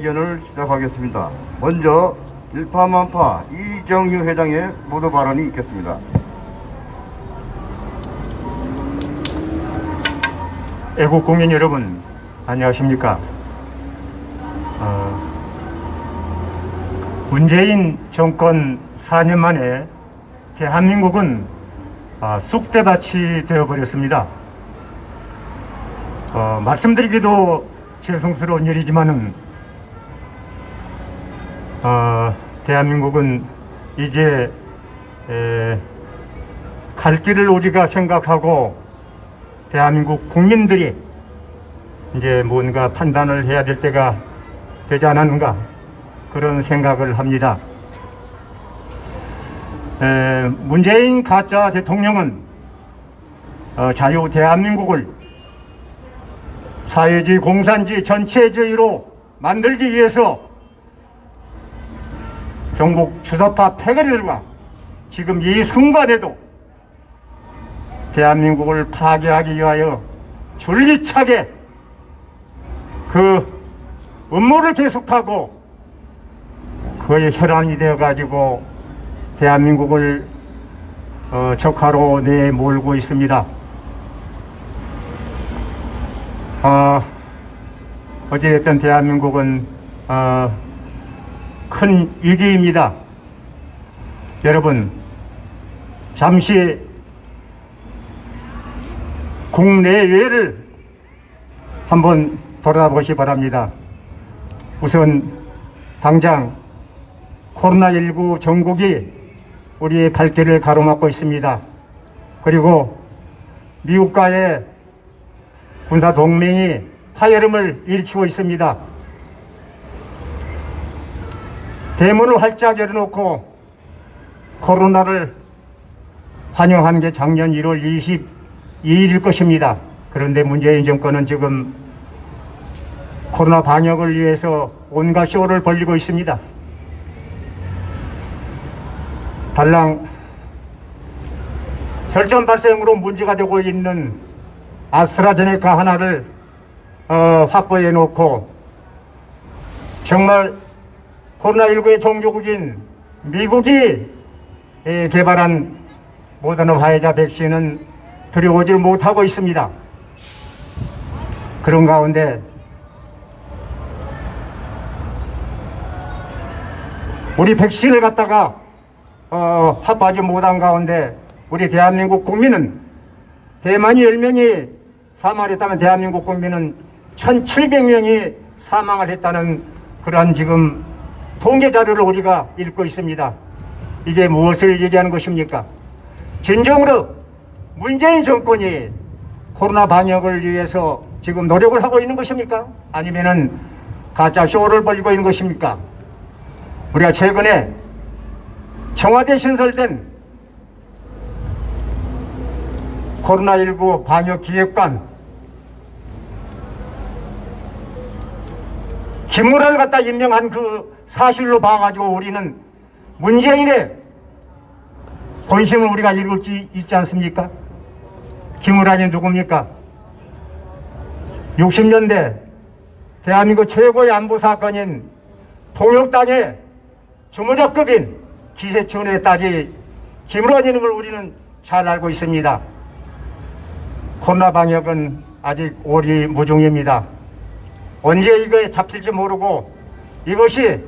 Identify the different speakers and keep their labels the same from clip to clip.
Speaker 1: 기자회견을 시작하겠습니다. 먼저 일파만파 이정유 회장의 모두 발언이 있겠습니다.
Speaker 2: 애국 국민 여러분, 안녕하십니까? 문재인 정권 4년 만에 대한민국은 쑥대밭이 되어버렸습니다. 말씀드리기도 죄송스러운 일이지만은 대한민국은 이제 갈 길을 우리가 생각하고 대한민국 국민들이 이제 뭔가 판단을 해야 될 때가 되지 않았는가, 그런 생각을 합니다. 문재인 가짜 대통령은 자유 대한민국을 사회주의 공산주의 전체주의로 만들기 위해서 경북 주사파 패거리들과 지금 이 순간에도 대한민국을 파괴하기 위하여 줄기차게 그 음모를 계속하고 그의 혈안이 되어가지고 대한민국을 적화로 내몰고 있습니다. 어찌됐든 대한민국은 큰 위기입니다. 여러분, 잠시 국내외를 한번 돌아보시 바랍니다. 우선 당장 코로나19 전국이 우리의 갈 길을 가로막고 있습니다. 그리고 미국과의 군사 동맹이 파열음을 일으키고 있습니다. 대문을 활짝 열어놓고 코로나를 환영한 게 작년 1월 22일일 것입니다. 그런데 문재인 정권은 지금 코로나 방역을 위해서 온갖 쇼를 벌이고 있습니다. 달랑 혈전 발생으로 문제가 되고 있는 아스트라제네카 하나를 확보해 놓고 정말 코로나19의 종주국인 미국이 개발한 모더나 화이자 백신은 들여오지 못하고 있습니다. 그런 가운데 우리 백신을 갖다가 확보하지 못한 가운데 우리 대한민국 국민은 대만이 10명이 사망했다면 대한민국 국민은 1700명이 사망을 했다는 그러한 지금 통계 자료를 우리가 읽고 있습니다. 이게 무엇을 얘기하는 것입니까? 진정으로 문재인 정권이 코로나 방역을 위해서 지금 노력을 하고 있는 것입니까? 아니면은 가짜 쇼를 벌이고 있는 것입니까? 우리가 최근에 청와대 신설된 코로나19 방역 기획관 김무라를 갖다 임명한 그 사실로 봐가지고 우리는 문재인의 본심을 우리가 읽을 수 있지 않습니까? 김무라는 누굽니까? 60년대 대한민국 최고의 안보 사건인 통역당의 주무장급인 기세춘의 딸이 김무라는 걸 우리는 잘 알고 있습니다. 코로나 방역은 아직 오리무중입니다. 언제 이거에 잡힐지 모르고 이것이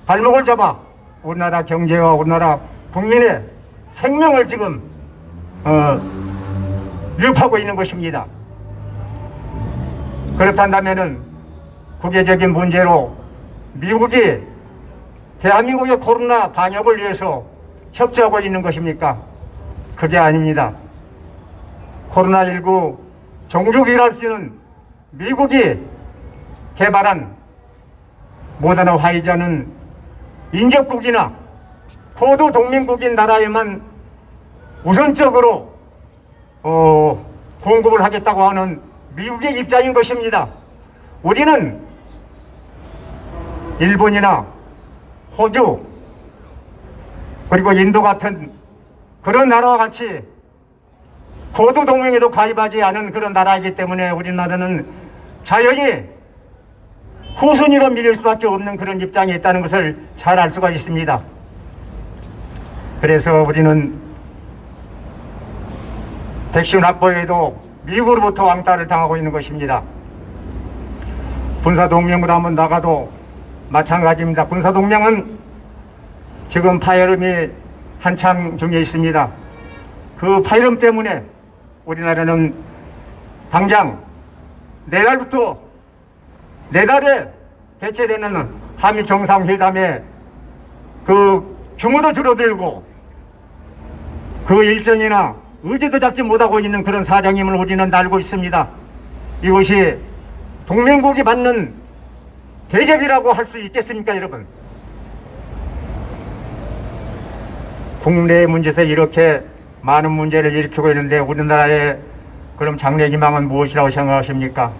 Speaker 2: 발목을 잡아 우리나라 경제와 우리나라 국민의 생명을 지금 위협하고 있는 것입니다. 그렇다면은 국제적인 문제로 미국이 대한민국의 코로나 방역을 위해서 협조하고 있는 것입니까? 그게 아닙니다. 코로나19 종주국이랄 수 있는 미국이 개발한 모더나 화이자는 인접국이나 고도 동맹국인 나라에만 우선적으로 공급을 하겠다고 하는 미국의 입장인 것입니다. 우리는 일본이나 호주 그리고 인도 같은 그런 나라와 같이 고도 동맹에도 가입하지 않은 그런 나라이기 때문에 우리나라는 자연히 후순위로 밀릴 수밖에 없는 그런 입장에 있다는 것을 잘 알 수가 있습니다. 그래서 우리는 백신 확보에도 미국으로부터 왕따를 당하고 있는 것입니다. 군사동맹으로 한번 나가도 마찬가지입니다. 군사동맹은 지금 파열음이 한창 중에 있습니다. 그 파열음 때문에 우리나라는 당장 내달에 개최되는 한미 정상회담에 그 규모도 줄어들고 그 일정이나 의지도 잡지 못하고 있는 그런 사정임을 우리는 알고 있습니다. 이것이 동맹국이 받는 대접이라고 할 수 있겠습니까, 여러분? 국내 문제에서 이렇게 많은 문제를 일으키고 있는데 우리나라의 그럼 장래 희망은 무엇이라고 생각하십니까?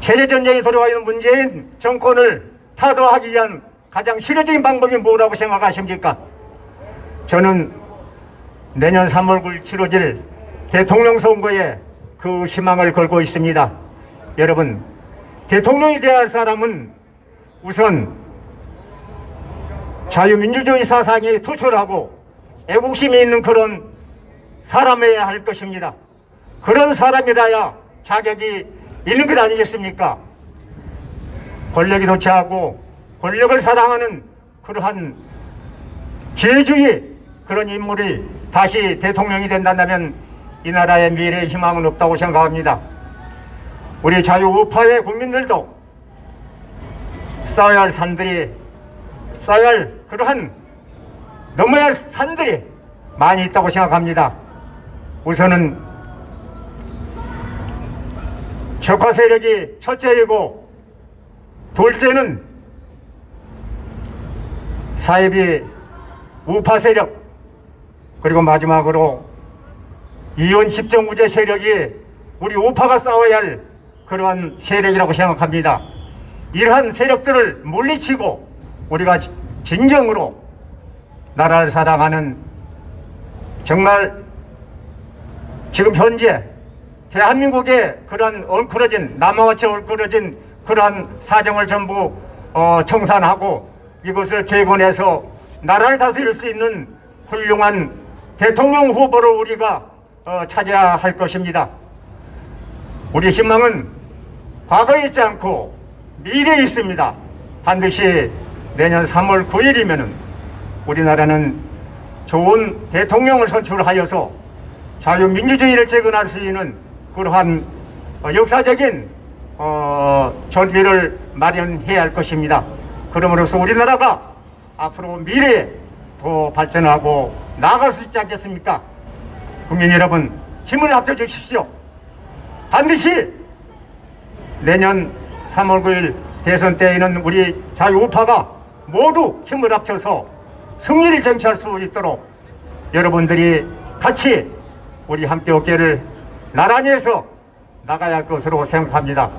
Speaker 2: 체제전쟁이 돌아와 있는 문재인 정권을 타도하기 위한 가장 실효적인 방법이 뭐라고 생각하십니까? 저는 내년 3월 9일 치러질 대통령 선거에 그 희망을 걸고 있습니다. 여러분, 대통령이 되어야 할 사람은 우선 자유민주주의 사상이 투철하고 애국심이 있는 그런 사람이어야 할 것입니다. 그런 사람이라야 자격이 있는 것 아니겠습니까? 권력이 도취하고 권력을 사랑하는 그러한 기회주의 그런 인물이 다시 대통령이 된다면 이 나라의 미래의 희망은 없다고 생각합니다. 우리 자유우파의 국민들도 쌓아야 할 산들이, 쌓아야 할 그러한 넘어야 할 산들이 많이 있다고 생각합니다. 우선은 적화 세력이 첫째이고, 둘째는 사이비 우파 세력, 그리고 마지막으로 이원 집정부제 세력이 우리 우파가 싸워야 할 그러한 세력이라고 생각합니다. 이러한 세력들을 물리치고 우리가 진정으로 나라를 사랑하는, 정말 지금 현재 대한민국의 그러한 엉클어진, 남아같이 엉클어진 그러한 사정을 전부 청산하고 이것을 재건해서 나라를 다스릴 수 있는 훌륭한 대통령 후보를 우리가 찾아야 할 것입니다. 우리 희망은 과거에 있지 않고 미래에 있습니다. 반드시 내년 3월 9일이면은 우리나라는 좋은 대통령을 선출하여서 자유민주주의를 재건할 수 있는 그러한 역사적인 전비를 마련해야 할 것입니다. 그러므로서 우리나라가 앞으로 미래에 더 발전하고 나아갈 수 있지 않겠습니까? 국민 여러분, 힘을 합쳐 주십시오. 반드시 내년 3월 9일 대선 때에는 우리 자유우파가 모두 힘을 합쳐서 승리를 쟁취할 수 있도록 여러분들이 같이 우리 함께 어깨를 나란히 해서 나가야 할 것으로 생각합니다.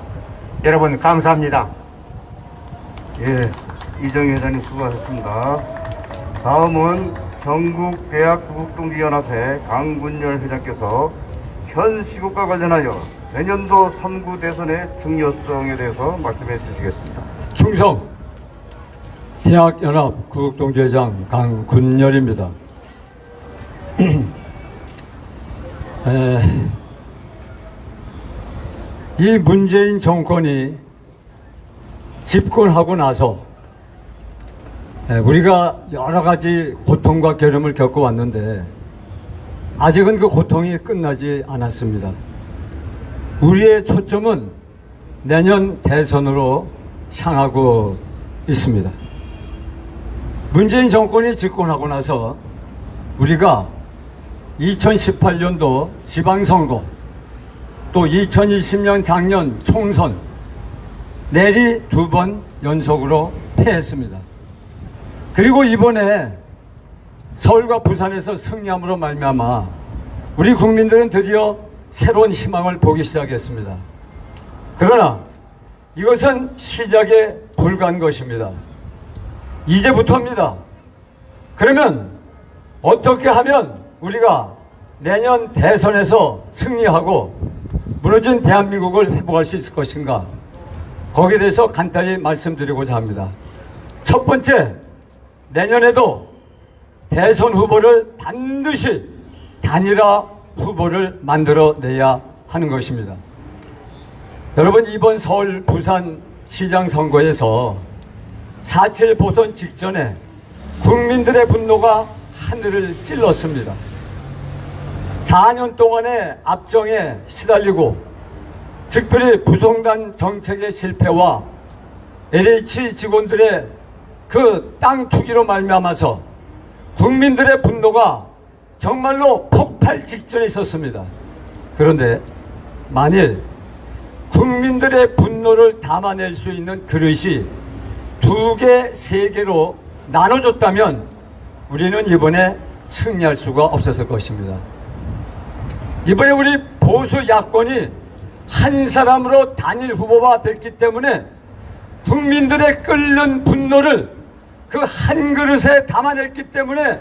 Speaker 2: 여러분 감사합니다.
Speaker 1: 예, 이정희 회장님 수고하셨습니다. 다음은 전국대학구국동기연합회 강군열 회장께서 현 시국과 관련하여 내년도 3구 대선의 중요성에 대해서 말씀해 주시겠습니다.
Speaker 3: 충성 대학연합 구국동지회장 강군열입니다. 이 문재인 정권이 집권하고 나서 우리가 여러 가지 고통과 괴로움을 겪어왔는데 아직은 그 고통이 끝나지 않았습니다. 우리의 초점은 내년 대선으로 향하고 있습니다. 문재인 정권이 집권하고 나서 우리가 2018년도 지방선거, 또 2020년 작년 총선 내리 2번 연속으로 패했습니다. 그리고 이번에 서울과 부산에서 승리함으로 말미암아 우리 국민들은 드디어 새로운 희망을 보기 시작했습니다. 그러나 이것은 시작에 불과한 것입니다. 이제부터입니다. 그러면 어떻게 하면 우리가 내년 대선에서 승리하고 무너진 대한민국을 회복할 수 있을 것인가? 거기에 대해서 간단히 말씀드리고자 합니다. 첫 번째, 내년에도 대선 후보를 반드시 단일화 후보를 만들어내야 하는 것입니다. 여러분, 이번 서울 부산 시장 선거에서 4.7 보선 직전에 국민들의 분노가 하늘을 찔렀습니다. 4년 동안의 압정에 시달리고 특별히 부송단 정책의 실패와 LH 직원들의 그 땅 투기로 말미암아서 국민들의 분노가 정말로 폭발 직전에 있었습니다. 그런데 만일 국민들의 분노를 담아낼 수 있는 그릇이 2개, 3개로 나눠줬다면 우리는 이번에 승리할 수가 없었을 것입니다. 이번에 우리 보수 야권이 한 사람으로 단일 후보가 됐기 때문에 국민들의 끓는 분노를 그 한 그릇에 담아냈기 때문에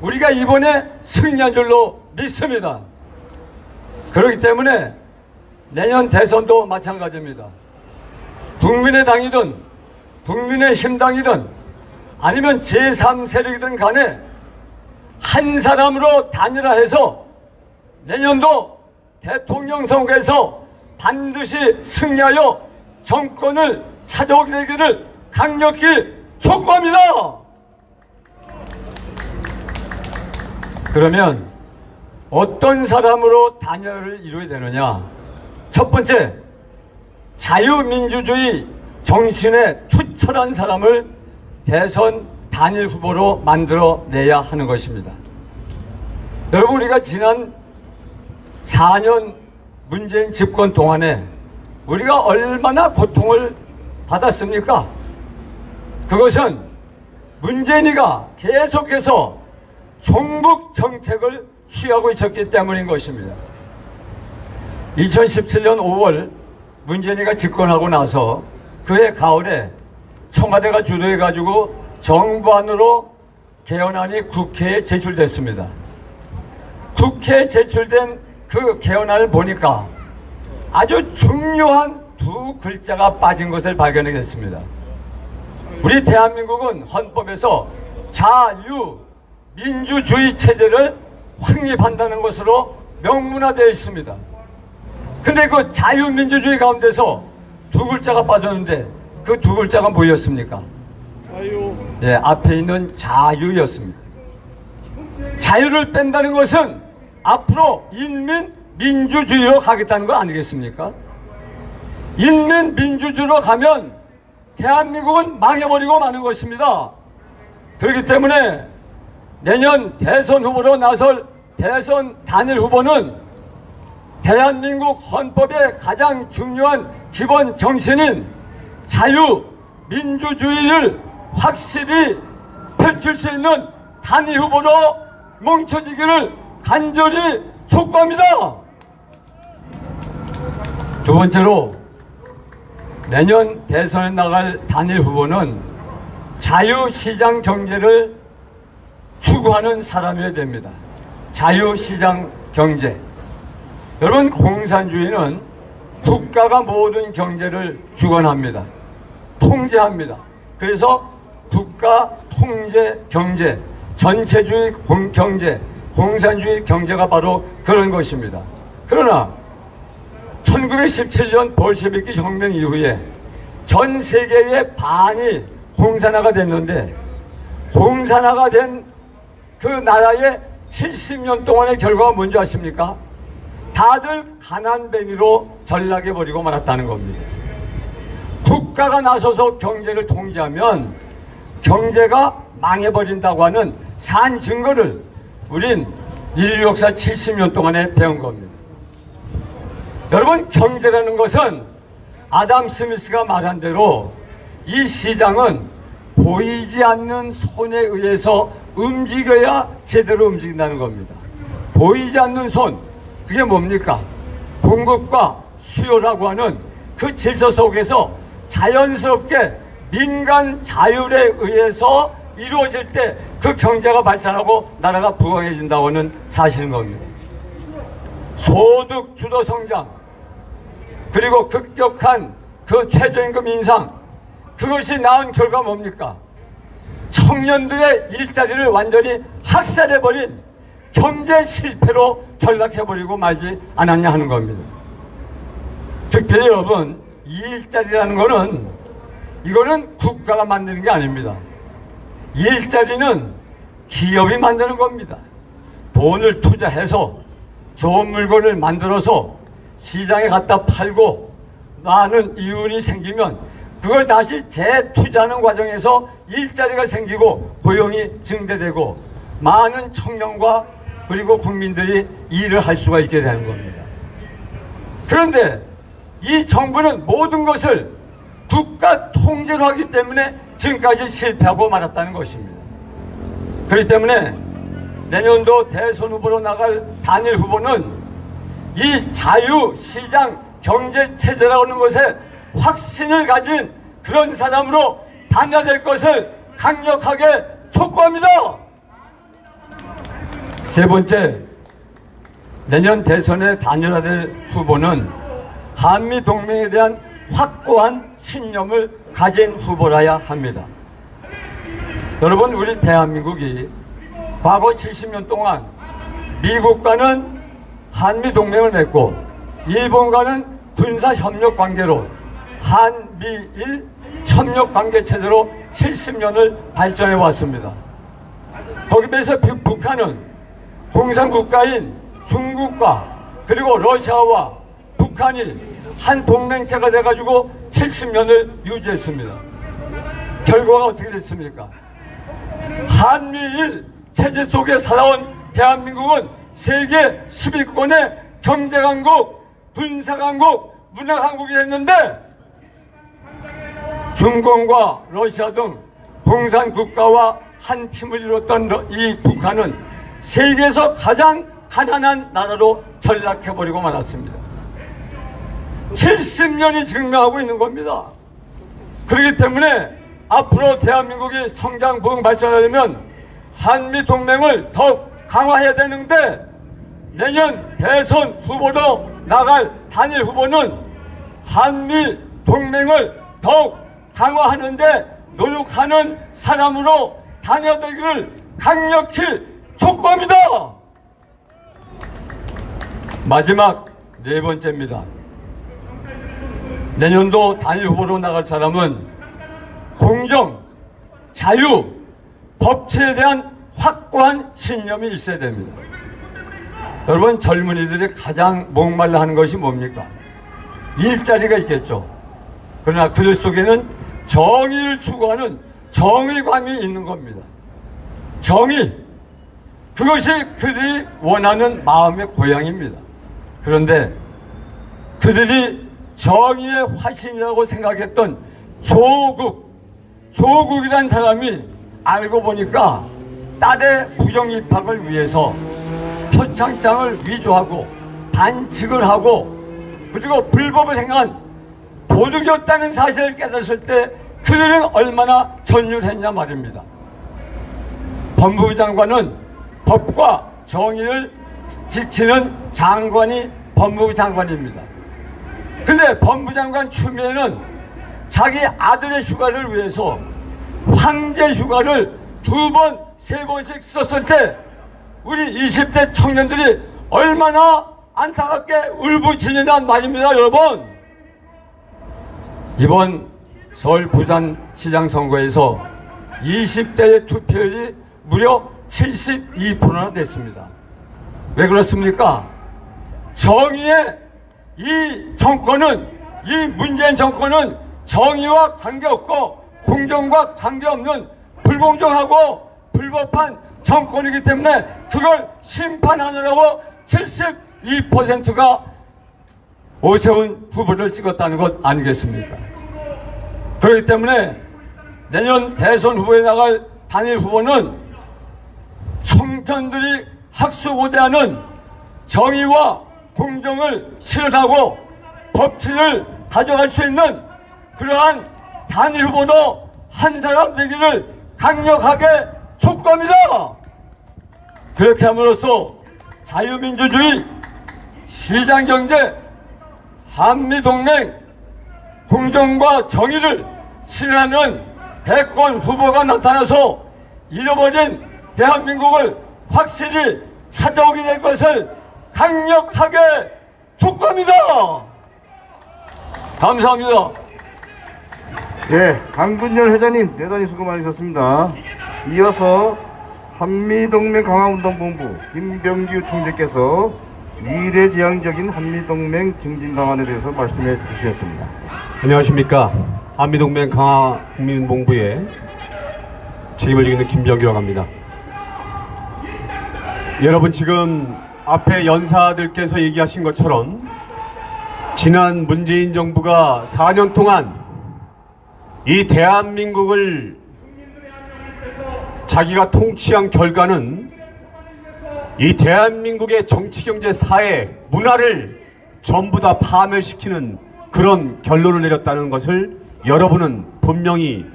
Speaker 3: 우리가 이번에 승리한 줄로 믿습니다. 그렇기 때문에 내년 대선도 마찬가지입니다. 국민의당이든 국민의힘당이든 아니면 제3세력이든 간에 한 사람으로 단일화해서 내년도 대통령 선거에서 반드시 승리하여 정권을 찾아오게 되기를 강력히 촉구합니다. 그러면 어떤 사람으로 단일화를 이루어야 되느냐? 첫 번째, 자유민주주의 정신에 투철한 사람을 대선 단일 후보로 만들어내야 하는 것입니다. 여러분, 우리가 지난 4년 문재인 집권 동안에 우리가 얼마나 고통을 받았습니까? 그것은 문재인이가 계속해서 종북 정책을 취하고 있었기 때문인 것입니다. 2017년 5월 문재인이가 집권하고 나서 그해 가을에 청와대가 주도해가지고 정부안으로 개헌안이 국회에 제출됐습니다. 국회에 제출된 그 개헌안을 보니까 아주 중요한 2글자가 빠진 것을 발견하겠습니다. 우리 대한민국은 헌법에서 자유민주주의 체제를 확립한다는 것으로 명문화되어 있습니다. 근데 그 자유민주주의 가운데서 2글자가 빠졌는데 그 2글자가 뭐였습니까? 자유. 예, 앞에 있는 자유였습니다. 자유를 뺀다는 것은 앞으로 인민민주주의로 가겠다는 거 아니겠습니까? 인민민주주의로 가면 대한민국은 망해버리고 마는 것입니다. 그렇기 때문에 내년 대선 후보로 나설 대선 단일 후보는 대한민국 헌법의 가장 중요한 기본 정신인 자유민주주의를 확실히 펼칠 수 있는 단일 후보로 뭉쳐지기를 간절히 촉구합니다. 두 번째로, 내년 대선에 나갈 단일 후보는 자유시장 경제를 추구하는 사람이어야 됩니다. 자유시장 경제. 여러분, 공산주의는 국가가 모든 경제를 주관합니다. 통제합니다. 그래서 국가 통제 경제, 전체주의 경제, 공산주의 경제가 바로 그런 것입니다. 그러나 1917년 볼셰비키 혁명 이후에 전 세계의 반이 공산화가 됐는데, 공산화가 된 그 나라의 70년 동안의 결과가 뭔지 아십니까? 다들 가난뱅이로 전락해버리고 말았다는 겁니다. 국가가 나서서 경제를 통제하면 경제가 망해버린다고 하는 산 증거를 우린 인류 역사 70년 동안에 배운 겁니다. 여러분, 경제라는 것은 아담 스미스가 말한 대로 이 시장은 보이지 않는 손에 의해서 움직여야 제대로 움직인다는 겁니다. 보이지 않는 손, 그게 뭡니까? 공급과 수요라고 하는 그 질서 속에서 자연스럽게 민간 자율에 의해서 이루어질 때 그 경제가 발전하고 나라가 부강해진다고 하는 사실인 겁니다. 소득 주도 성장, 그리고 급격한 그 최저임금 인상, 그것이 낳은 결과 뭡니까? 청년들의 일자리를 완전히 학살해버린 경제 실패로 전락해버리고 말지 않았냐 하는 겁니다. 특별히 여러분, 이 일자리라는 거는 이거는 국가가 만드는 게 아닙니다. 이 일자리는 기업이 만드는 겁니다. 돈을 투자해서 좋은 물건을 만들어서 시장에 갖다 팔고 많은 이윤이 생기면 그걸 다시 재투자하는 과정에서 일자리가 생기고 고용이 증대되고 많은 청년과 그리고 국민들이 일을 할 수가 있게 되는 겁니다. 그런데 이 정부는 모든 것을 국가 통제로 하기 때문에 지금까지 실패하고 말았다는 것입니다. 그렇기 때문에 내년도 대선 후보로 나갈 단일 후보는 이 자유시장 경제체제라고 하는 것에 확신을 가진 그런 사람으로 단련될 것을 강력하게 촉구합니다. 세 번째, 내년 대선에 단일화될 후보는 한미동맹에 대한 확고한 신념을 가진 후보라야 합니다. 여러분, 우리 대한민국이 과거 70년 동안 미국과는 한미동맹을 맺고 일본과는 군사협력 관계로 한미일 협력관계 체제로 70년을 발전해 왔습니다. 거기에 비해서 북한은 공산국가인 중국과 그리고 러시아와 북한이 한 동맹체가 돼가지고 70년을 유지했습니다. 결과가 어떻게 됐습니까? 한미일 체제 속에 살아온 대한민국은 세계 10위권의 경제강국, 군사강국, 문화강국이 됐는데 중공과 러시아 등 공산국가와 한 팀을 이뤘던 이 북한은 세계에서 가장 가난한 나라로 전락해버리고 말았습니다. 70년이 증명하고 있는 겁니다. 그렇기 때문에 앞으로 대한민국이 성장, 부흥, 발전하려면 한미동맹을 더욱 강화해야 되는데 내년 대선 후보로 나갈 단일 후보는 한미동맹을 더욱 강화하는데 노력하는 사람으로 단일화되기를 강력히 촉구합니다. 마지막 네 번째입니다. 내년도 단일 후보로 나갈 사람은 공정, 자유, 법치에 대한 확고한 신념이 있어야 됩니다. 여러분, 젊은이들이 가장 목말라 하는 것이 뭡니까? 일자리가 있겠죠. 그러나 그들 속에는 정의를 추구하는 정의감이 있는 겁니다. 정의, 그것이 그들이 원하는 마음의 고향입니다. 그런데 그들이 정의의 화신이라고 생각했던 조국이란 사람이 알고 보니까 딸의 부정입학을 위해서 표창장을 위조하고 반칙을 하고 그리고 불법을 행한 도둑이 없다는 사실을 깨달았을 때 그들은 얼마나 전율했냐 말입니다. 법무부 장관은 법과 정의를 지키는 장관이 법무부 장관입니다. 근데 법무부 장관 추미애는 자기 아들의 휴가를 위해서 황제 휴가를 2번, 3번씩 썼을 때 우리 20대 청년들이 얼마나 안타깝게 울부짖느냐는 말입니다, 여러분. 이번 서울 부산시장 선거에서 20대의 투표율이 무려 72%나 됐습니다. 왜 그렇습니까? 정의의 이 정권은, 이 문재인 정권은 정의와 관계없고 공정과 관계없는 불공정하고 불법한 정권이기 때문에 그걸 심판하느라고 72%가 오세훈 후보를 찍었다는 것 아니겠습니까? 그렇기 때문에 내년 대선 후보에 나갈 단일 후보는 청년들이 학수고대하는 정의와 공정을 실현하고 법치를 가져갈 수 있는 그러한 단일 후보도 한 사람 되기를 강력하게 촉구합니다. 그렇게 함으로써 자유민주주의, 시장경제, 한미동맹, 공정과 정의를 실현하는 대권 후보가 나타나서 잃어버린 대한민국을 확실히 찾아오게 될 것을 강력하게 촉구합니다. 감사합니다.
Speaker 1: 네, 강군열 회장님 대단히 수고 많으셨습니다. 이어서 한미동맹 강화운동본부 김병규 총재께서 미래지향적인 한미동맹 증진 방안에 대해서 말씀해 주시겠습니다.
Speaker 4: 안녕하십니까. 한미동맹 강화 국민본부의 책임을 지고 있는 김병규라고 합니다. 여러분, 지금 앞에 연사들께서 얘기하신 것처럼 지난 문재인 정부가 4년 동안 이 대한민국을 자기가 통치한 결과는 이 대한민국의 정치, 경제, 사회, 문화를 전부 다 파멸시키는 그런 결론을 내렸다는 것을 여러분은 분명히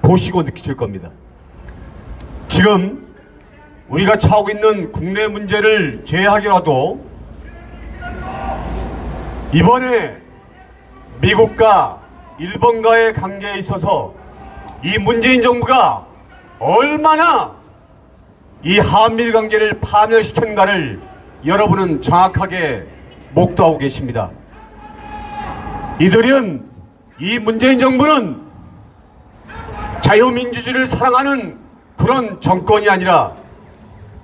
Speaker 4: 보시고 느끼실 겁니다. 지금 우리가 처하고 있는 국내 문제를 제외하기라도 이번에 미국과 일본과의 관계에 있어서 이 문재인 정부가 얼마나 이 한미일 관계를 파멸시켰는가를 여러분은 정확하게 목도하고 계십니다. 이들은, 이 문재인 정부는 자유민주주의를 사랑하는 그런 정권이 아니라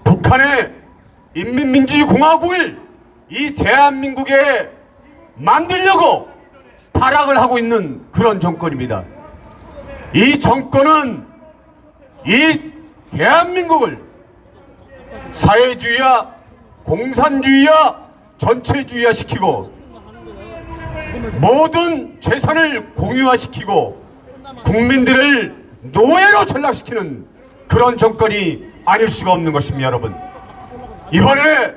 Speaker 4: 북한의 인민민주주의공화국을 이 대한민국에 만들려고 발악을 하고 있는 그런 정권입니다. 이 정권은 이 대한민국을 사회주의와 공산주의와 전체주의화 시키고 모든 재산을 공유화시키고 국민들을 노예로 전락시키는 그런 정권이 아닐 수가 없는 것입니다. 여러분, 이번에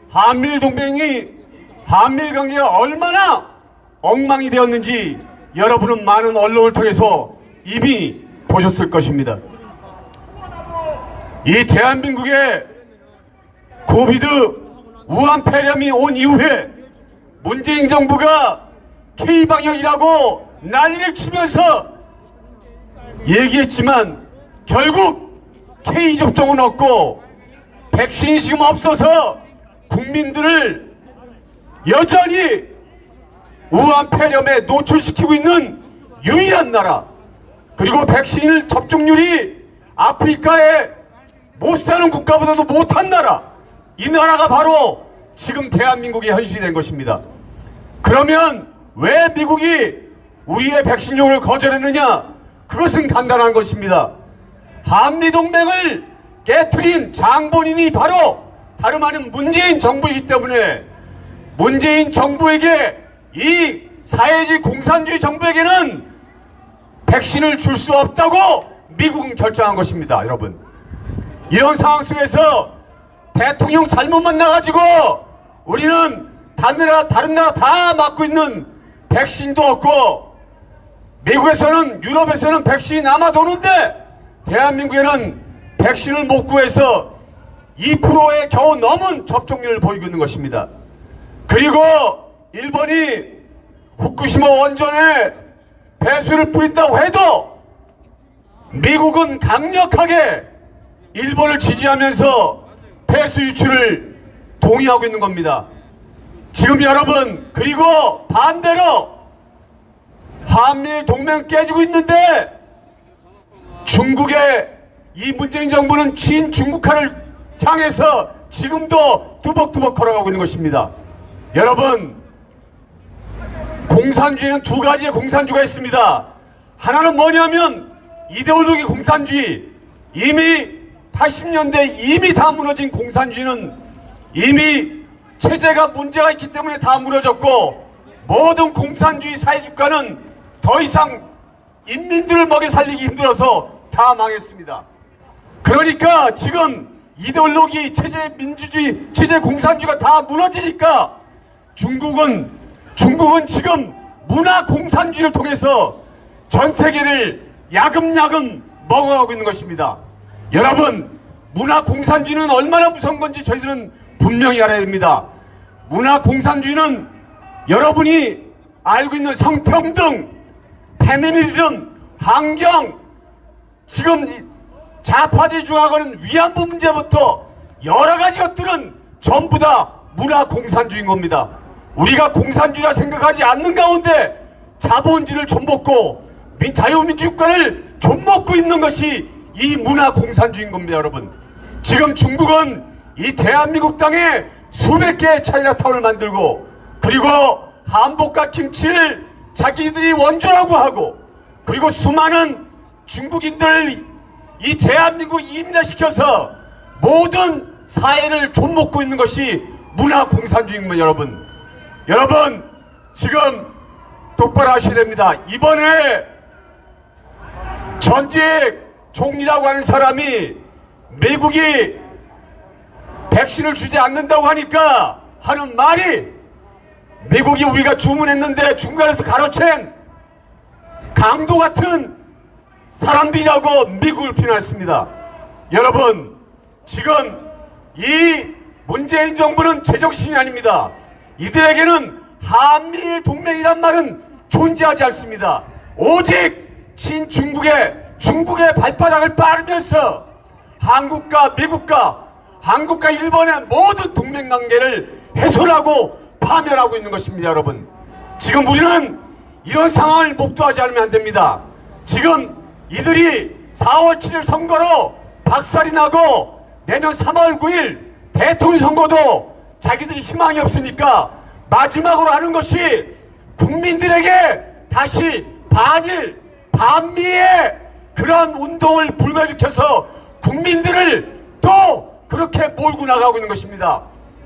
Speaker 4: 한미일 동맹이, 한미일 관계가 얼마나 엉망이 되었는지 여러분은 많은 언론을 통해서 이미 보셨을 것입니다. 이 대한민국에 코비드 우한 폐렴이 온 이후에 문재인 정부가 K방역이라고 난리를 치면서 얘기했지만 결국 K접종은 없고 백신이 지금 없어서 국민들을 여전히 우한 폐렴에 노출시키고 있는 유일한 나라, 그리고 백신 접종률이 아프리카에 못 사는 국가보다도 못한 나라, 이 나라가 바로 지금 대한민국의 현실이 된 것입니다. 그러면 왜 미국이 우리의 백신 요구를 거절했느냐? 그것은 간단한 것입니다. 한미동맹을 깨트린 장본인이 바로 다름 아닌 문재인 정부이기 때문에 문재인 정부에게, 이 사회주의 공산주의 정부에게는 백신을 줄 수 없다고 미국은 결정한 것입니다. 여러분, 이런 상황 속에서 대통령 잘못만 나가지고 우리는 다른 나라 다 맞고 있는 백신도 없고, 미국에서는, 유럽에서는 백신이 남아도는데 대한민국에는 백신을 못 구해서 2%에 겨우 넘은 접종률을 보이고 있는 것입니다. 그리고 일본이 후쿠시마 원전에 배수를 뿌린다고 해도 미국은 강력하게 일본을 지지하면서 배수 유출을 동의하고 있는 겁니다. 지금 여러분, 그리고 반대로 한미일 동맹 깨지고 있는데 중국의 이 문재인 정부는 친중국화를 향해서 지금도 뚜벅뚜벅 걸어가고 있는 것입니다. 여러분, 공산주의는 두 가지의 공산주의가 있습니다. 하나는 뭐냐면 이데올로기 공산주의. 이미 80년대 이미 다 무너진 공산주의는 이미 체제가 문제가 있기 때문에 다 무너졌고, 모든 공산주의 사회주가는 더 이상 인민들을 먹여 살리기 힘들어서 다 망했습니다. 그러니까 지금 이데올로기 체제, 민주주의 체제, 공산주의가 다 무너지니까 중국은 지금 문화 공산주의를 통해서 전 세계를 야금야금 먹어가고 있는 것입니다. 여러분, 문화 공산주의는 얼마나 무서운 건지 저희들은 분명히 알아야 됩니다. 문화 공산주의는 여러분이 알고 있는 성평등, 페미니즘, 환경, 지금 좌파들이 중앙하는 위안부 문제부터 여러 가지 것들은 전부 다 문화 공산주의인 겁니다. 우리가 공산주의라 생각하지 않는 가운데 자본주의를 좀먹고 자유민주국가를 좀먹고 있는 것이 이 문화 공산주의인 겁니다, 여러분. 지금 중국은 이 대한민국 땅에 수백 개의 차이나타운을 만들고, 그리고 한복과 김치를 자기들이 원조라고 하고, 그리고 수많은 중국인들을 이 대한민국 이민화시켜서 모든 사회를 좀먹고 있는 것이 문화 공산주의입니다, 여러분. 여러분, 지금 똑바로 하셔야 됩니다. 이번에 전직 총리라고 하는 사람이 미국이 백신을 주지 않는다고 하니까 하는 말이, 미국이 우리가 주문했는데 중간에서 가로챈 강도 같은 사람들이라고 미국을 비난했습니다. 여러분, 지금 이 문재인 정부는 제정신이 아닙니다. 이들에게는 한미일 동맹이란 말은 존재하지 않습니다. 오직 중국의 발바닥을 빠르면서 한국과 미국과 한국과 일본의 모든 동맹관계를 훼손하고 파멸하고 있는 것입니다, 여러분. 지금 우리는 이런 상황을 목도하지 않으면 안 됩니다. 지금 이들이 4월 7일 선거로 박살이 나고 내년 3월 9일 대통령 선거도 자기들이 희망이 없으니까 마지막으로 하는 것이 국민들에게 다시 반미의 그런 운동을 불러일으켜서 국민들을 또 그렇게 몰고 나가고 있는 것입니다.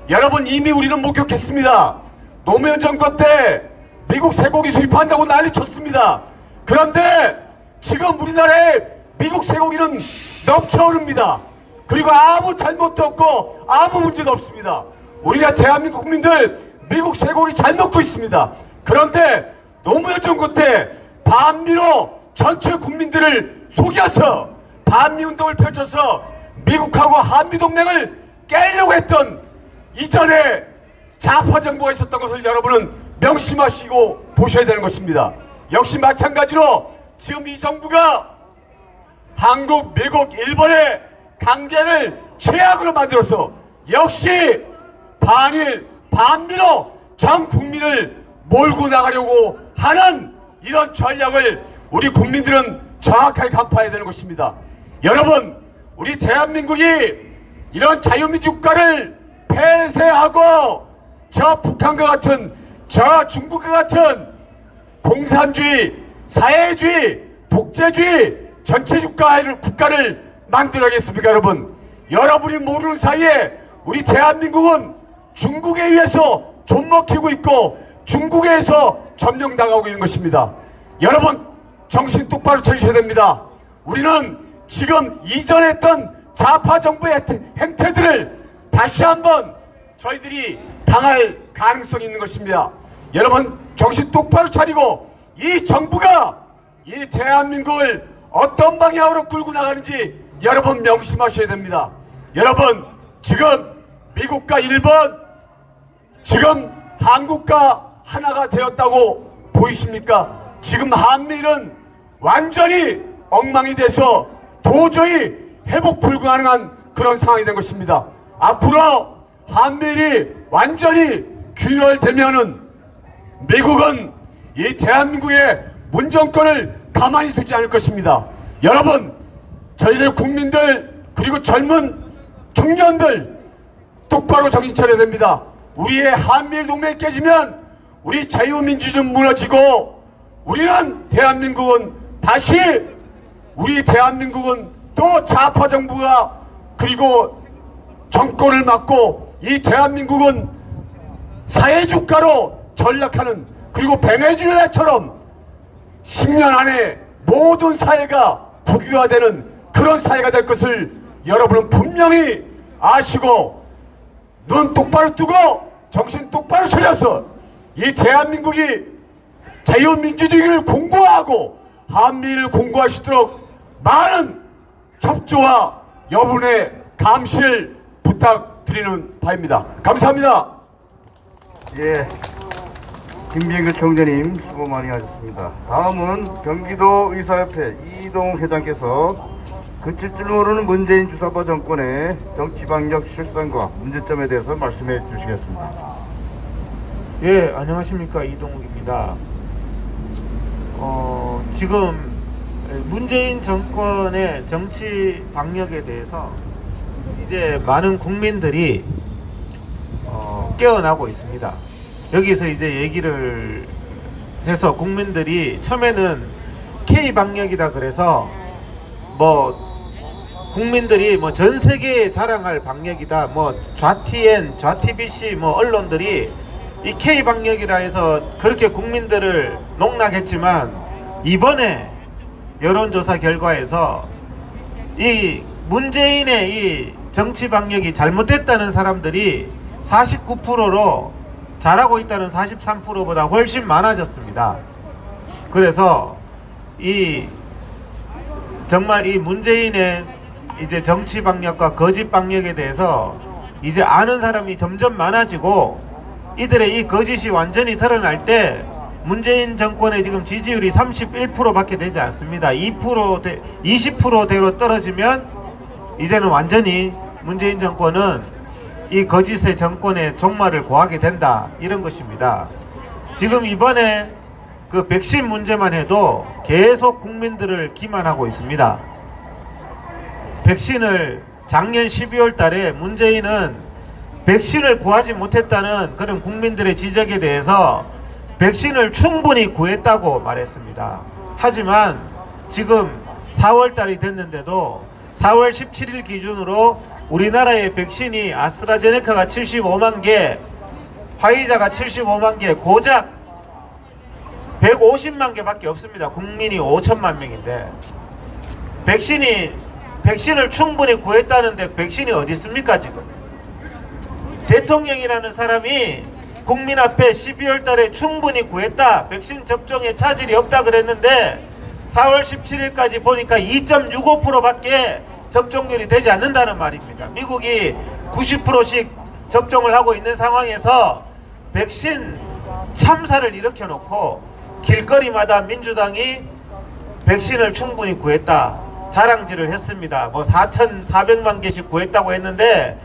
Speaker 4: 여러분, 이미 우리는 목격했습니다. 노무현 정권 때 미국 쇠고기 수입한다고 난리쳤습니다. 그런데 지금 우리나라에 미국 쇠고기는 넘쳐흐릅니다. 그리고 아무 잘못도 없고 아무 문제도 없습니다. 우리가 대한민국 국민들 미국 쇠고기 잘 먹고 있습니다. 그런데 노무현 정권 때 반미로 전체 국민들을 속여서 반미운동을 펼쳐서 미국하고 한미동맹을 깨려고 했던 이전에 좌파 정부가 있었던 것을 여러분은 명심하시고 보셔야 되는 것입니다. 역시 마찬가지로 지금 이 정부가 한국, 미국, 일본의 관계를 최악으로 만들어서 역시 반일, 반미로 전 국민을 몰고 나가려고 하는 이런 전략을 우리 국민들은 정확하게 간파해야 되는 것입니다. 여러분, 우리 대한민국이 이런 자유민주국가를 폐쇄하고 저 북한과 같은, 저 중국과 같은 공산주의, 사회주의, 독재주의 국가를 만들어야겠습니까, 여러분? 여러분이 모르는 사이에 우리 대한민국은 중국에 의해서 좀먹히고 있고 중국에 의해서 점령당하고 있는 것입니다. 여러분, 정신 똑바로 차리셔야 됩니다. 우리는 지금 이전에 했던 좌파 정부의 행태들을 다시 한번 저희들이 당할 가능성이 있는 것입니다. 여러분, 정신 똑바로 차리고 이 정부가 이 대한민국을 어떤 방향으로 끌고 나가는지 여러분 명심하셔야 됩니다. 여러분, 지금 미국과 일본, 지금 한국과 하나가 되었다고 보이십니까? 지금 한미일은 완전히 엉망이 돼서 도저히 회복 불가능한 그런 상황이 된 것입니다. 앞으로 한미일이 완전히 균열되면은 미국은 이 대한민국의 문정권을 가만히 두지 않을 것입니다. 여러분, 저희들 국민들 그리고 젊은 청년들 똑바로 정신 차려야 됩니다. 우리의 한미일 동맹이 깨지면 우리 자유민주주의는 무너지고 우리는 대한민국은 다시 우리 대한민국은 또 좌파 정부가 그리고 정권을 맡고 이 대한민국은 사회주가로 전락하는, 그리고 베네수엘라처럼 10년 안에 모든 사회가 국유화되는 그런 사회가 될 것을 여러분은 분명히 아시고 눈 똑바로 뜨고 정신 똑바로 차려서 이 대한민국이 자유민주주의를 공고하고 한미를 공고할 수 있도록 많은 협조와 여러분의 감시를 부탁드리는 바입니다. 감사합니다.
Speaker 1: 예. 김병규 총재님 수고 많이 하셨습니다. 다음은 경기도 의사협회 이동 회장께서 그칠 줄 모르는 문재인 주사파 정권의 정치방역 실상과 문제점에 대해서 말씀해 주시겠습니다.
Speaker 5: 예, 안녕하십니까, 이동욱입니다. 지금 문재인 정권의 정치 방역에 대해서 이제 많은 국민들이 깨어나고 있습니다. 여기서 이제 얘기를 해서 국민들이 처음에는 K 방역이다 그래서 뭐 국민들이 뭐 전 세계에 자랑할 방역이다, 뭐 좌TN, 좌TBC 뭐 언론들이 이 K 방역이라 해서 그렇게 국민들을 농락했지만, 이번에 여론조사 결과에서 이 문재인의 이 정치 방역이 잘못됐다는 사람들이 49%로 잘하고 있다는 43%보다 훨씬 많아졌습니다. 그래서 정말 이 문재인의 이제 정치 방역과 거짓 방역에 대해서 이제 아는 사람이 점점 많아지고, 이들의 이 거짓이 완전히 드러날 때 문재인 정권의 지금 지지율이 31%밖에 되지 않습니다. 20%대로 떨어지면 이제는 완전히 문재인 정권은 이 거짓의 정권의 종말을 고하게 된다, 이런 것입니다. 지금 이번에 그 백신 문제만 해도 계속 국민들을 기만하고 있습니다. 백신을 작년 12월 달에 문재인은 백신을 구하지 못했다는 그런 국민들의 지적에 대해서 백신을 충분히 구했다고 말했습니다. 하지만 지금 4월 달이 됐는데도 4월 17일 기준으로 우리나라의 백신이 아스트라제네카가 75만 개, 화이자가 75만 개, 고작 150만 개밖에 없습니다. 국민이 5천만 명인데 백신을 충분히 구했다는데 백신이 어디 있습니까? 지금 대통령이라는 사람이 국민 앞에 12월 달에 충분히 구했다, 백신 접종에 차질이 없다 그랬는데 4월 17일까지 보니까 2.65%밖에 접종률이 되지 않는다는 말입니다. 미국이 90%씩 접종을 하고 있는 상황에서 백신 참사를 일으켜놓고 길거리마다 민주당이 백신을 충분히 구했다 자랑질을 했습니다. 뭐 4,400만 개씩 구했다고 했는데,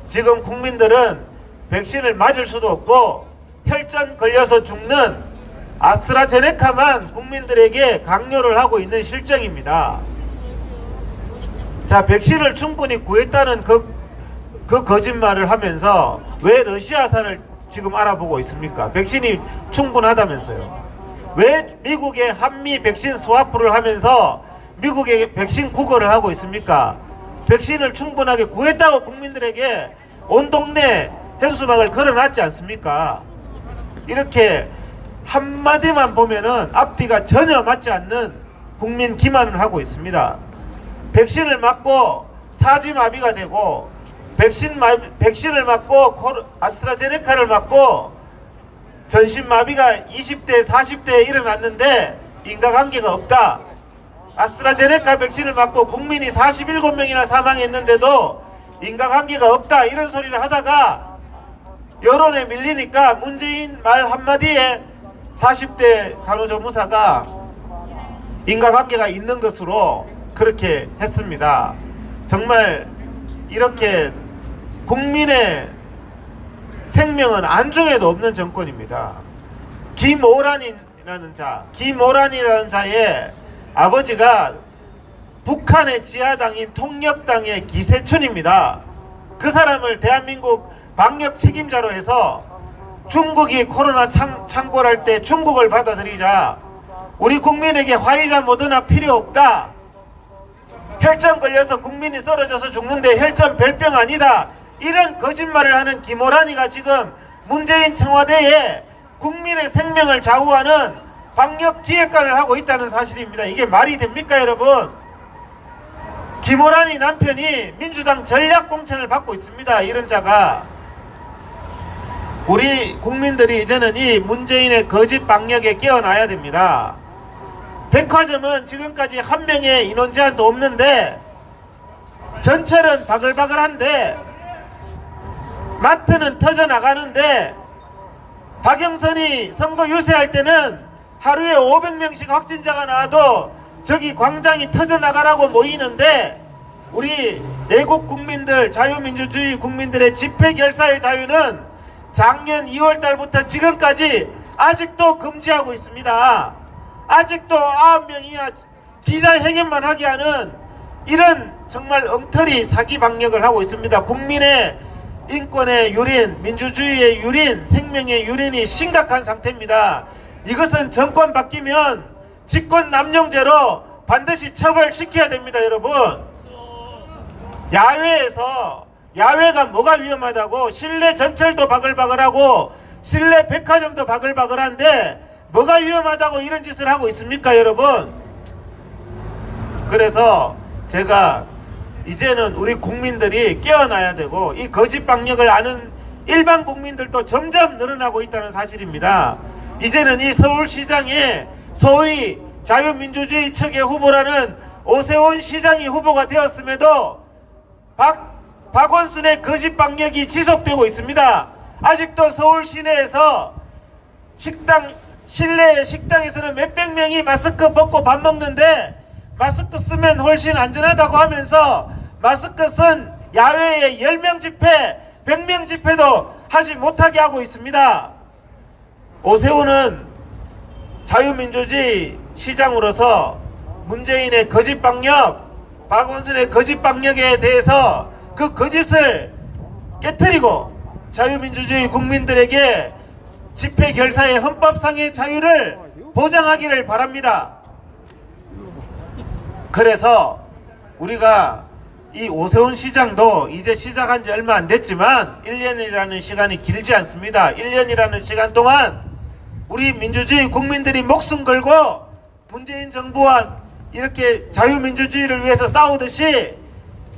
Speaker 5: 지금 국민들은 백신을 맞을 수도 없고 혈전 걸려서 죽는 아스트라제네카만 국민들에게 강요를 하고 있는 실정입니다. 자, 백신을 충분히 구했다는 그 거짓말을 하면서 왜 러시아산을 지금 알아보고 있습니까? 백신이 충분하다면서요. 왜 미국의 한미 백신 스와프를 하면서 미국의 백신 구걸을 하고 있습니까? 백신을 충분하게 구했다고 국민들에게 온 동네 현수막을 걸어놨지 않습니까? 이렇게 한마디만 보면은 앞뒤가 전혀 맞지 않는 국민 기만을 하고 있습니다. 백신을 맞고 사지마비가 되고, 백신을 맞고 아스트라제네카를 맞고 전신마비가 20대 40대에 일어났는데 인과관계가 없다. 아스트라제네카 백신을 맞고 국민이 47명이나 사망했는데도 인과관계가 없다, 이런 소리를 하다가 여론에 밀리니까 문재인 말 한마디에 40대 간호조무사가 인과관계가 있는 것으로 그렇게 했습니다. 정말 이렇게 국민의 생명은 안중에도 없는 정권입니다. 김오란이라는 자의 아버지가 북한의 지하당인 통역당의 기세춘입니다. 그 사람을 대한민국 방역 책임자로 해서 중국이 코로나 창궐할 때 중국을 받아들이자, 우리 국민에게 화이자 모더나 필요 없다, 혈전 걸려서 국민이 쓰러져서 죽는데 혈전 별병 아니다, 이런 거짓말을 하는 김오란이가 지금 문재인 청와대에 국민의 생명을 좌우하는 방역 기획관을 하고 있다는 사실입니다. 이게 말이 됩니까, 여러분? 김오란이 남편이 민주당 전략공천을 받고 있습니다. 이런 자가. 우리 국민들이 이제는 이 문재인의 거짓 방역에 깨어나야 됩니다. 백화점은 지금까지 한 명의 인원 제한도 없는데, 전철은 바글바글한데, 마트는 터져나가는데 박영선이 선거 유세할 때는 하루에 500명씩 확진자가 나와도 저기 광장이 터져나가라고 모이는데, 우리 애국 국민들, 자유민주주의 국민들의 집회 결사의 자유는 작년 2월 달부터 지금까지 아직도 금지하고 있습니다. 아직도 9명 이하 기자회견만 하게 하는 이런 정말 엉터리 사기 방역을 하고 있습니다. 국민의 인권의 유린, 민주주의의 유린, 생명의 유린이 심각한 상태입니다. 이것은 정권 바뀌면 직권남용죄로 반드시 처벌시켜야 됩니다. 여러분, 야외가 뭐가 위험하다고, 실내 전철도 바글바글하고 실내 백화점도 바글바글한데 뭐가 위험하다고 이런 짓을 하고 있습니까, 여러분? 그래서 제가 이제는 우리 국민들이 깨어나야 되고, 이 거짓 방역을 아는 일반 국민들도 점점 늘어나고 있다는 사실입니다. 이제는 이 서울시장에 소위 자유민주주의 측의 후보라는 오세훈 시장이 후보가 되었음에도 박원순의 거짓 방역이 지속되고 있습니다. 아직도 서울 시내에서 실내 식당에서는 몇백 명이 마스크 벗고 밥 먹는데, 마스크 쓰면 훨씬 안전하다고 하면서 마스크 쓴 야외에 10명 집회, 100명 집회도 하지 못하게 하고 있습니다. 오세훈은 자유민주주의 시장으로서 문재인의 거짓 방역, 박원순의 거짓 방역에 대해서 그 거짓을 깨트리고 자유민주주의 국민들에게 집회 결사의 헌법상의 자유를 보장하기를 바랍니다. 그래서 우리가 이 오세훈 시장도 이제 시작한 지 얼마 안 됐지만 1년이라는 시간이 길지 않습니다. 1년이라는 시간 동안 우리 민주주의 국민들이 목숨 걸고 문재인 정부와 이렇게 자유민주주의를 위해서 싸우듯이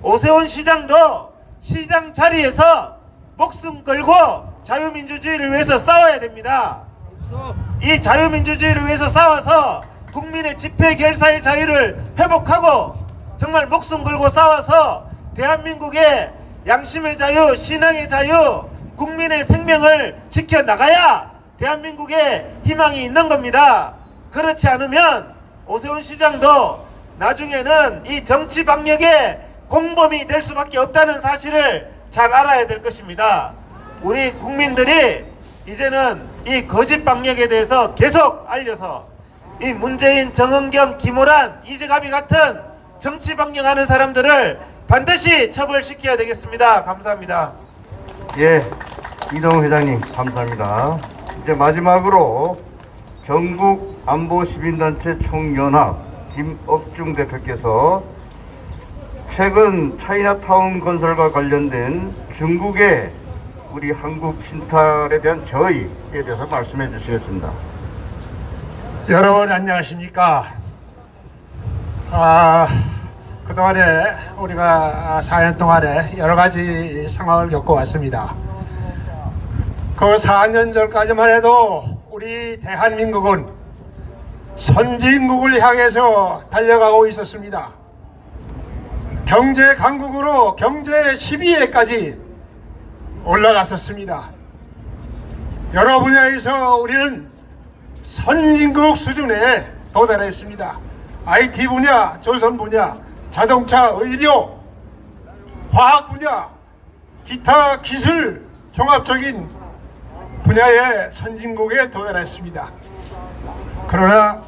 Speaker 5: 오세훈 시장도 시장 자리에서 목숨 걸고 자유민주주의를 위해서 싸워야 됩니다. 이 자유민주주의를 위해서 싸워서 국민의 집회 결사의 자유를 회복하고 정말 목숨 걸고 싸워서 대한민국의 양심의 자유, 신앙의 자유, 국민의 생명을 지켜나가야 대한민국에 희망이 있는 겁니다. 그렇지 않으면 오세훈 시장도 나중에는 이 정치 방역의 공범이 될 수밖에 없다는 사실을 잘 알아야 될 것입니다. 우리 국민들이 이제는 이 거짓 방역에 대해서 계속 알려서 이 문재인, 정은경, 김호란, 이재갑이 같은 정치 방역하는 사람들을 반드시 처벌시켜야 되겠습니다. 감사합니다.
Speaker 1: 예, 이동훈 회장님 감사합니다. 이제 마지막으로 전국 안보시민단체 총연합 김억중 대표께서 최근 차이나타운 건설과 관련된 중국의 우리 한국 침탈에 대한 저의에 대해서 말씀해 주시겠습니다.
Speaker 6: 여러분 안녕하십니까. 그동안에 우리가 4년 동안에 여러 가지 상황을 겪어왔습니다. 그 4년 전까지만 해도 우리 대한민국은 선진국을 향해서 달려가고 있었습니다. 경제 강국으로 경제 12위에까지 올라갔었습니다. 여러 분야에서 우리는 선진국 수준에 도달했습니다. IT 분야, 조선 분야, 자동차, 의료, 화학 분야, 기타 기술 종합적인 분야의 선진국에 도달했습니다. 그러나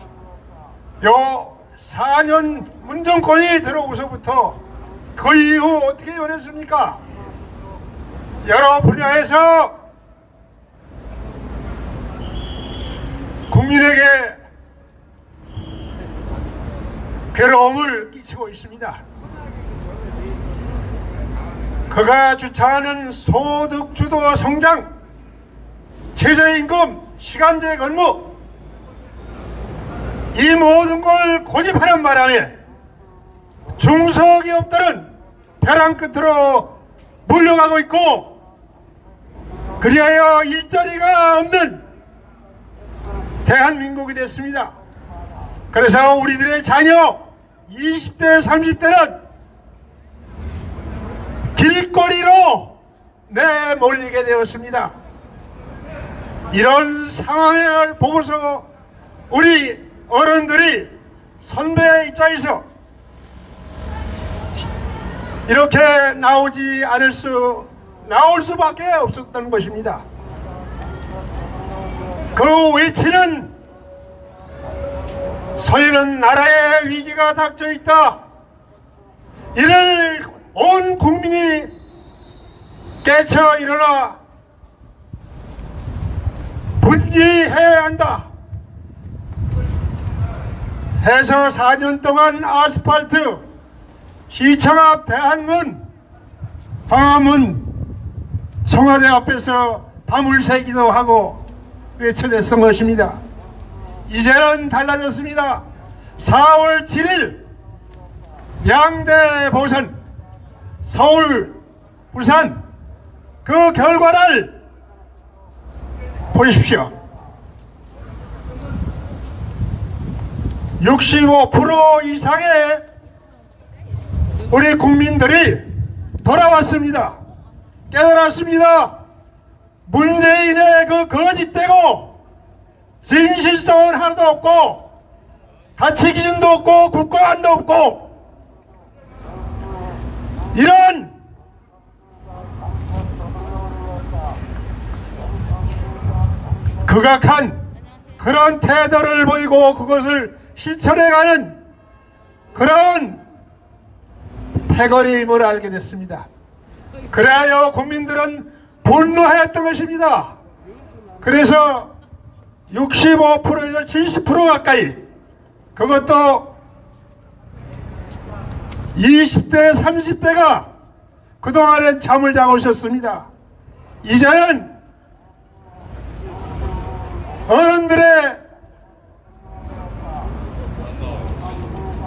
Speaker 6: 요 4년 문정권이 들어오서부터 그 이후 어떻게 변했습니까? 여러 분야에서 국민에게 괴로움을 끼치고 있습니다. 그가 주창하는 소득주도 성장, 최저임금, 시간제 근무, 이 모든 걸 고집하는 바람에 중소기업들은 벼랑 끝으로 몰려가고 있고, 그리하여 일자리가 없는 대한민국이 됐습니다. 그래서 우리들의 자녀 20대 30대는 길거리로 내몰리게 되었습니다. 이런 상황을 보고서 우리 어른들이 선배의 입장에서 이렇게 나올 수밖에 없었던 것입니다. 그 외치는 소리는 나라의 위기가 닥쳐 있다. 이를 온 국민이 깨쳐 일어나 분리해야 한다 해서 4년 동안 아스팔트, 시청 앞 대한문, 광화문, 청와대 앞에서 밤을 새기도 하고 외쳐냈던 것입니다. 이제는 달라졌습니다. 4월 7일 양대 보선 서울, 부산 그 결과를 보십시오. 65% 이상의 우리 국민들이 돌아왔습니다. 깨달았습니다. 문재인의 그 거짓되고 진실성은 하나도 없고 가치 기준도 없고 국가관도 없고 이런 극악한 그런 태도를 보이고 그것을 실천해가는 그런 패거리임을 알게 됐습니다. 그래야 국민들은 분노했던 것입니다. 그래서 65%에서 70% 가까이, 그것도 20대 30대가 그동안엔 잠을 자고 있었습니다. 이제는 어른들의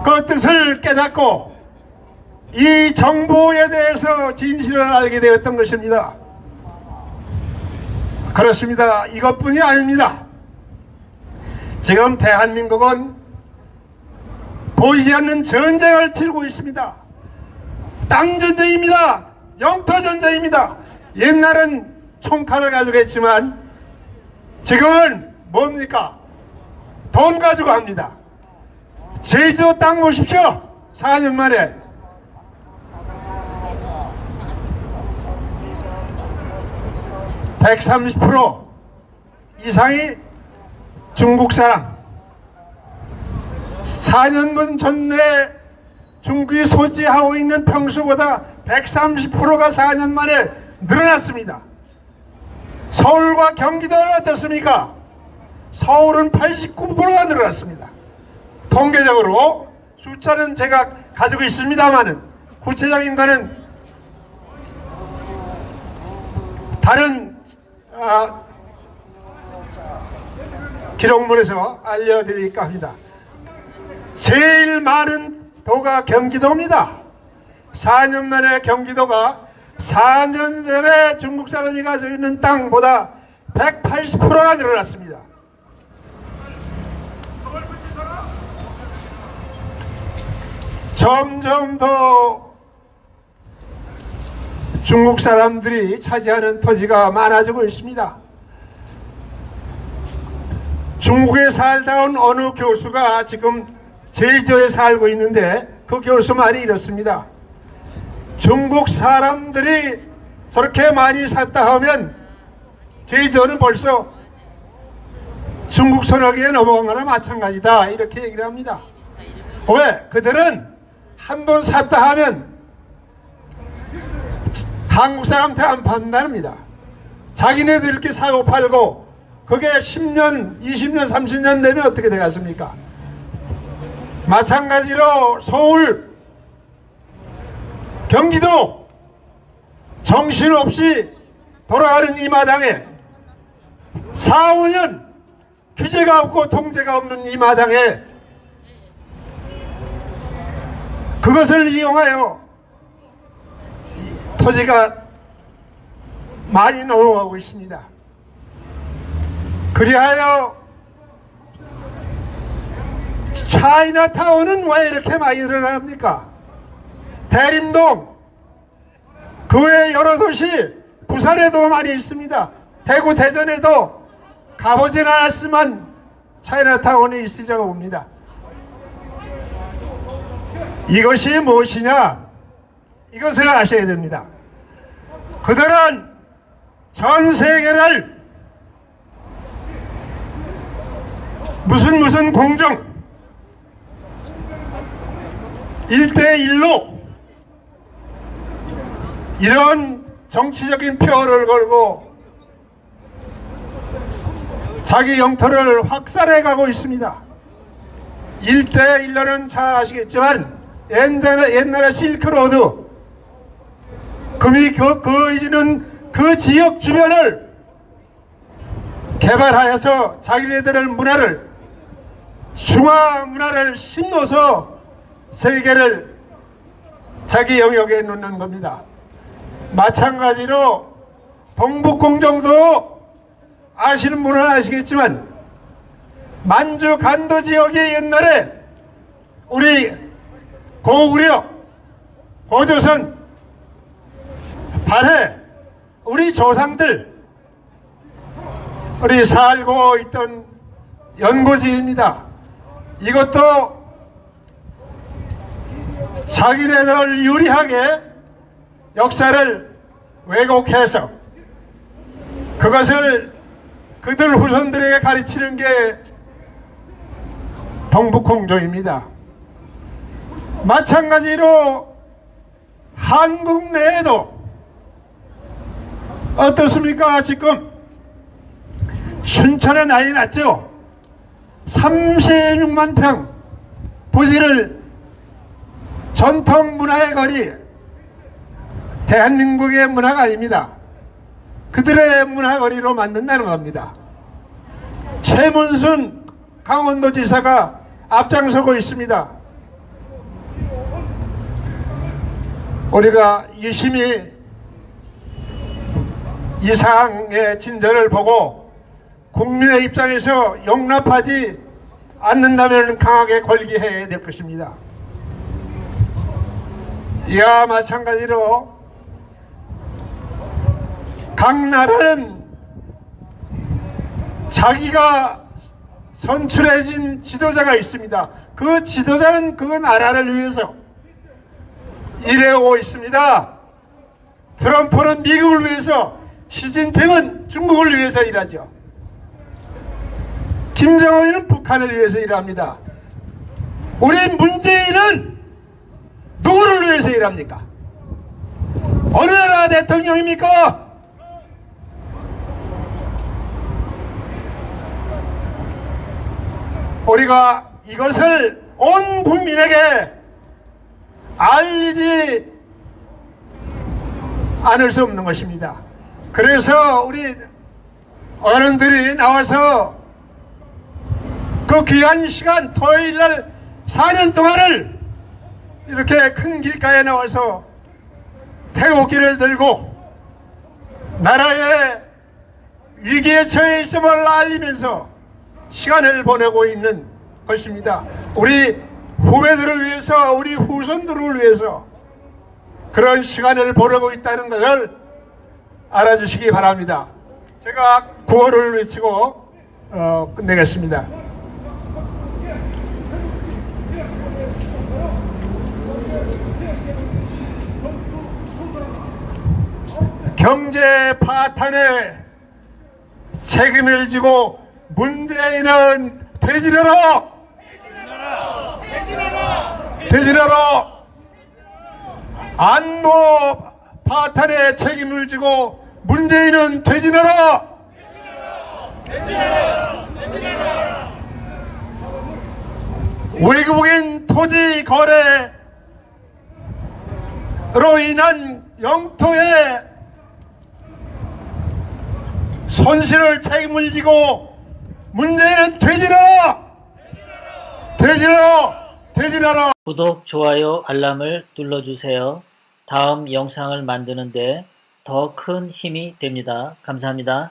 Speaker 6: 그 뜻을 깨닫고 이 정부에 대해서 진실을 알게 되었던 것입니다. 그렇습니다. 이것뿐이 아닙니다. 지금 대한민국은 보이지 않는 전쟁을 치르고 있습니다. 땅전쟁입니다. 영토전쟁입니다. 옛날은 총칼을 가지고 했지만 지금은 뭡니까? 돈 가지고 합니다. 제주도 땅 보십시오. 4년 만에 130% 이상이 중국 사람. 4년 전에 중국이 소지하고 있는 평수보다 130%가 4년 만에 늘어났습니다. 서울과 경기도는 어떻습니까? 서울은 89%가 늘어났습니다. 통계적으로 숫자는 제가 가지고 있습니다만은 구체적인 거는 다른 기록물에서 알려드릴까 합니다. 제일 많은 도가 경기도입니다. 4년 만에 경기도가 4년 전에 중국 사람이 가지고 있는 땅보다 180%가 늘어났습니다. 점점 더 중국 사람들이 차지하는 토지가 많아지고 있습니다. 중국에 살다 온 어느 교수가 지금 제주도에 살고 있는데 그 교수 말이 이렇습니다. 중국 사람들이 저렇게 많이 샀다 하면 제주도는 벌써 중국 손아귀에 넘어간 거나 마찬가지다 이렇게 얘기를 합니다. 왜? 그들은 한 번 샀다 하면 한국 사람한테 안 판답니다. 자기네들 이렇게 사고 팔고 그게 10년, 20년, 30년 되면 어떻게 되겠습니까? 마찬가지로 서울, 경기도 정신없이 돌아가는 이 마당에 4, 5년 규제가 없고 통제가 없는 이 마당에 그것을 이용하여 토지가 많이 넘어가고 있습니다. 그리하여 차이나타운은 왜 이렇게 많이 일어납니까? 대림동, 그 외 여러 도시, 부산에도 많이 있습니다. 대구, 대전에도 가보진 않았지만 차이나타운에 있으리라고 봅니다. 이것이 무엇이냐? 이것을 아셔야 됩니다. 그들은 전 세계를 무슨 공정 1대1로 이런 정치적인 표를 걸고 자기 영토를 확산해 가고 있습니다. 1대1로는 잘 아시겠지만 옛날에 실크로드 금이 그어지는 그 지역 주변을 개발하여서 자기네들의 문화를 중화 문화를 심어서 세계를 자기 영역에 놓는 겁니다. 마찬가지로 동북공정도 아시는 분은 아시겠지만 만주 간도 지역이 옛날에 우리 고구려, 고조선, 발해 우리 조상들 우리 살고 있던 연고지입니다. 이것도 자기네들 유리하게 역사를 왜곡해서 그것을 그들 후손들에게 가르치는 게 동북공조입니다. 마찬가지로 한국 내에도 어떻습니까? 지금 춘천에 난리 났죠. 36만 평 부지를 전통 문화의 거리, 대한민국의 문화가 아닙니다. 그들의 문화거리로 만든다는 겁니다. 최문순 강원도지사가 앞장서고 있습니다. 우리가 유심히 이 사항의 진전을 보고 국민의 입장에서 용납하지 않는다면 강하게 걸기해야 될 것입니다. 이와 마찬가지로 각 나라는 자기가 선출해진 지도자가 있습니다. 그 지도자는 그 나라를 위해서 일해오고 있습니다. 트럼프는 미국을 위해서, 시진핑은 중국을 위해서 일하죠. 김정은은 북한을 위해서 일합니다. 우리 문재인은 누구를 위해서 일합니까? 어느 나라 대통령입니까? 우리가 이것을 온 국민에게 알리지 않을 수 없는 것입니다. 그래서 우리 어른들이 나와서 그 귀한 시간 토요일날 4년 동안을 이렇게 큰 길가에 나와서 태극기를 들고 나라의 위기에 처해 있음을 알리면서 시간을 보내고 있는 것입니다. 우리 후배들을 위해서, 우리 후손들을 위해서 그런 시간을 보내고 있다는 것을 알아주시기 바랍니다. 제가 구호를 외치고 끝내겠습니다. 경제 파탄에 책임을 지고 문재인은 퇴진하라! 퇴진하라! 안보 파탄에 책임을 지고 문재인은 퇴진하라! 외국인 토지 거래로 인한 영토의 손실을 책임을 지고 문재인은 퇴진하라! 퇴진하라! 퇴진하라!
Speaker 7: 구독, 좋아요, 알람을 눌러주세요. 다음 영상을 만드는데 더 큰 힘이 됩니다. 감사합니다.